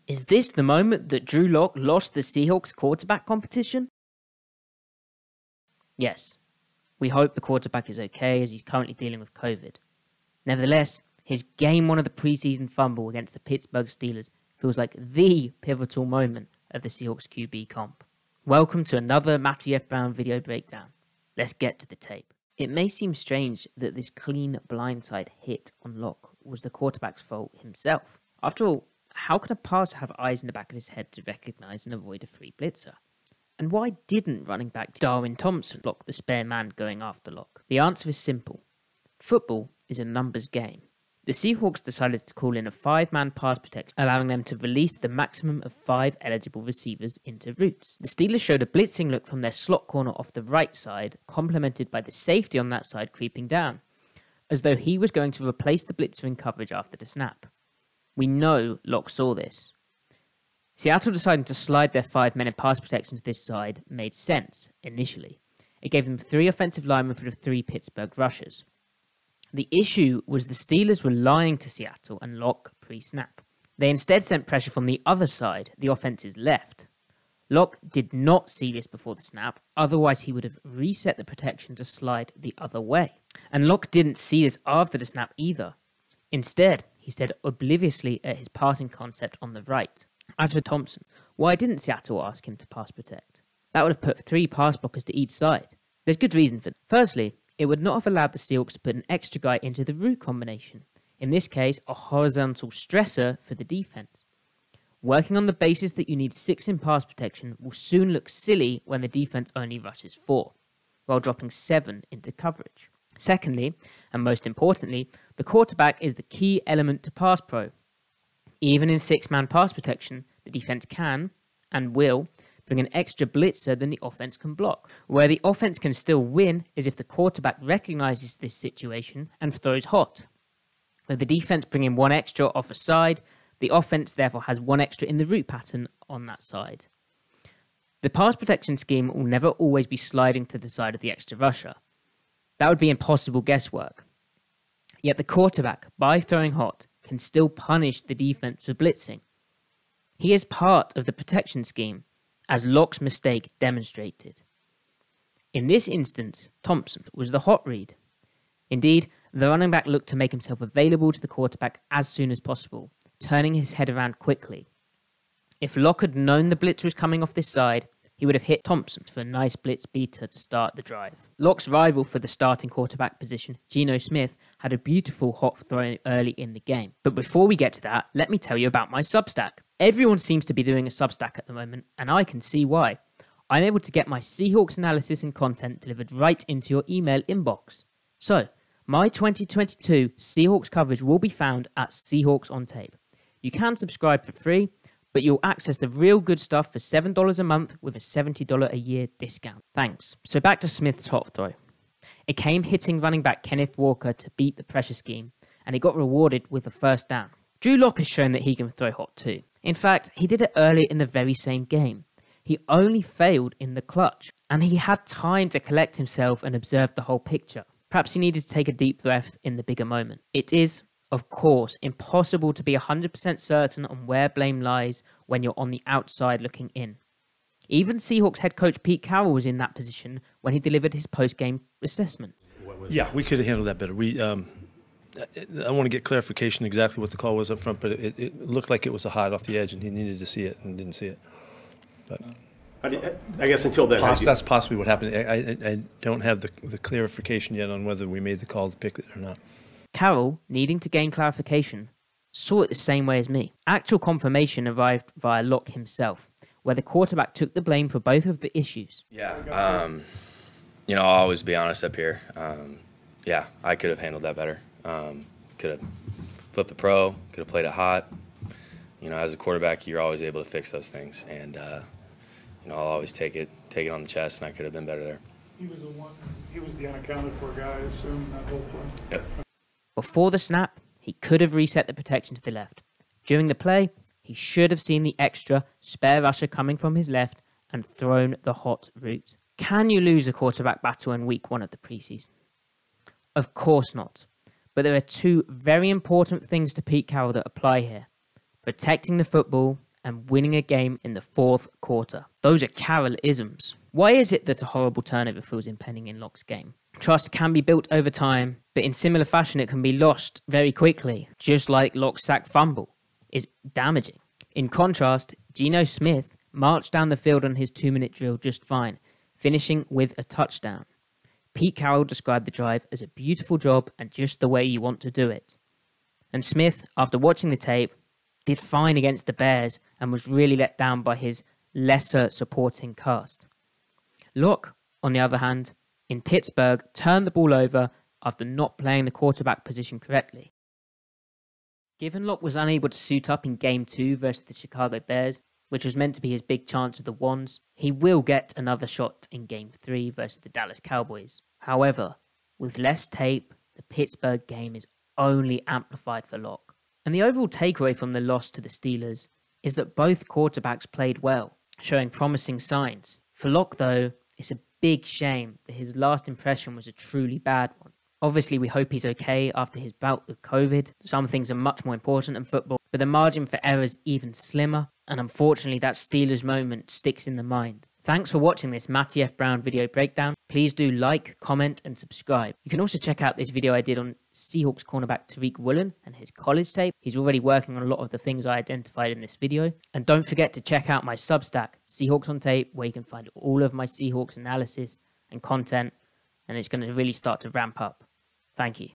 Is this the moment that Drew Lock lost the Seahawks quarterback competition? Yes. We hope the quarterback is okay as he's currently dealing with COVID. Nevertheless, his game 1 of the preseason fumble against the Pittsburgh Steelers feels like the pivotal moment of the Seahawks QB comp. Welcome to another Matty F video breakdown. Let's get to the tape. It may seem strange that this clean blindside hit on Lock was the quarterback's fault himself. After all, how can a passer have eyes in the back of his head to recognise and avoid a free blitzer? And why didn't running back Darwin Thompson block the spare man going after Lock? The answer is simple. Football is a numbers game. The Seahawks decided to call in a 5-man pass protection, allowing them to release the maximum of 5 eligible receivers into routes. The Steelers showed a blitzing look from their slot corner off the right side, complemented by the safety on that side creeping down, as though he was going to replace the blitzer in coverage after the snap. We know Lock saw this. Seattle deciding to slide their 5 men in pass protection to this side made sense initially. It gave them 3 offensive linemen for the 3 Pittsburgh rushers. The issue was the Steelers were lying to Seattle and Lock pre-snap. They instead sent pressure from the other side, the offense's left. Lock did not see this before the snap, otherwise he would have reset the protection to slide the other way. And Lock didn't see this after the snap either. Instead, he stared obliviously at his passing concept on the right. As for Thompson, why didn't Seattle ask him to pass protect? That would have put 3 pass blockers to each side. There's good reason for it. Firstly, it would not have allowed the Seahawks to put an extra guy into the route combination. In this case, a horizontal stressor for the defense. Working on the basis that you need 6 in pass protection will soon look silly when the defense only rushes 4, while dropping 7 into coverage. Secondly, and most importantly, the quarterback is the key element to pass pro. Even in 6-man pass protection, the defense can, and will, bring an extra blitzer than the offense can block. Where the offense can still win is if the quarterback recognizes this situation and throws hot. With the defense bringing 1 extra off a side, the offense therefore has 1 extra in the route pattern on that side. The pass protection scheme will never always be sliding to the side of the extra rusher. That would be impossible guesswork. Yet the quarterback, by throwing hot, can still punish the defense for blitzing. He is part of the protection scheme, as Lock's mistake demonstrated. In this instance, Thompson was the hot read. Indeed, the running back looked to make himself available to the quarterback as soon as possible, turning his head around quickly. If Lock had known the blitz was coming off this side, he would have hit Thompson for a nice blitz beater to start the drive. Lock's rival for the starting quarterback position, Geno Smith, had a beautiful hot throw early in the game. But before we get to that, let me tell you about my Substack. Everyone seems to be doing a Substack at the moment, and I can see why. I'm able to get my Seahawks analysis and content delivered right into your email inbox. So, my 2022 Seahawks coverage will be found at Seahawks on Tape. You can subscribe for free, but you'll access the real good stuff for $7 a month with a $70 a year discount. Thanks. So back to Smith's hot throw. It came hitting running back Kenneth Walker to beat the pressure scheme, and it got rewarded with a first down. Drew Lock has shown that he can throw hot too. In fact, he did it earlier in the very same game. He only failed in the clutch, and he had time to collect himself and observe the whole picture. Perhaps he needed to take a deep breath in the bigger moment. It is, of course, impossible to be 100% certain on where blame lies when you're on the outside looking in. Even Seahawks head coach Pete Carroll was in that position when he delivered his post-game assessment. Yeah, we could have handled that better. I want to get clarification exactly what the call was up front, but it looked like it was a hot off the edge, and he needed to see it and didn't see it. But I guess until then, that's possibly what happened. I don't have the clarification yet on whether we made the call to pick it or not. Carroll, needing to gain clarification, saw it the same way as me. Actual confirmation arrived via Lock himself, where the quarterback took the blame for both of the issues. Yeah, I'll always be honest up here. Yeah, I could have handled that better. Could have flipped the pro, could have played it hot. As a quarterback, you're always able to fix those things, and I'll always take it on the chest, and I could have been better there. He was the unaccounted for guy, I assume, that whole play. Yep. Before the snap, he could have reset the protection to the left. During the play, he should have seen the extra spare rusher coming from his left and thrown the hot route. Can you lose a quarterback battle in week 1 of the preseason? Of course not. But there are 2 very important things to Pete Carroll that apply here. Protecting the football and winning a game in the fourth quarter. Those are Carroll-isms. Why is it that a horrible turnover feels impending in Lock's game? Trust can be built over time, but in similar fashion it can be lost very quickly, just like Lock's sack fumble is damaging. In contrast, Geno Smith marched down the field on his 2-minute drill just fine, finishing with a touchdown. Pete Carroll described the drive as a beautiful job and just the way you want to do it. And Smith, after watching the tape, did fine against the Bears and was really let down by his lesser supporting cast. Lock, on the other hand, in Pittsburgh, turned the ball over after not playing the quarterback position correctly. Given Lock was unable to suit up in Game 2 versus the Chicago Bears, which was meant to be his big chance of the Wands, he will get another shot in Game 3 versus the Dallas Cowboys. However, with less tape, the Pittsburgh game is only amplified for Lock. And the overall takeaway from the loss to the Steelers is that both quarterbacks played well, showing promising signs. For Lock, though, it's a big shame that his last impression was a truly bad one. Obviously, we hope he's okay after his bout with COVID. Some things are much more important than football, but the margin for error is even slimmer, and unfortunately that Steelers moment sticks in the mind. Thanks for watching this Matty F Brown video breakdown. Please do like, comment and subscribe. You can also check out this video I did on Seahawks cornerback Tariq Woolen and his college tape. He's already working on a lot of the things I identified in this video. And don't forget to check out my Substack, Seahawks on Tape, where you can find all of my Seahawks analysis and content, and it's going to really start to ramp up. Thank you.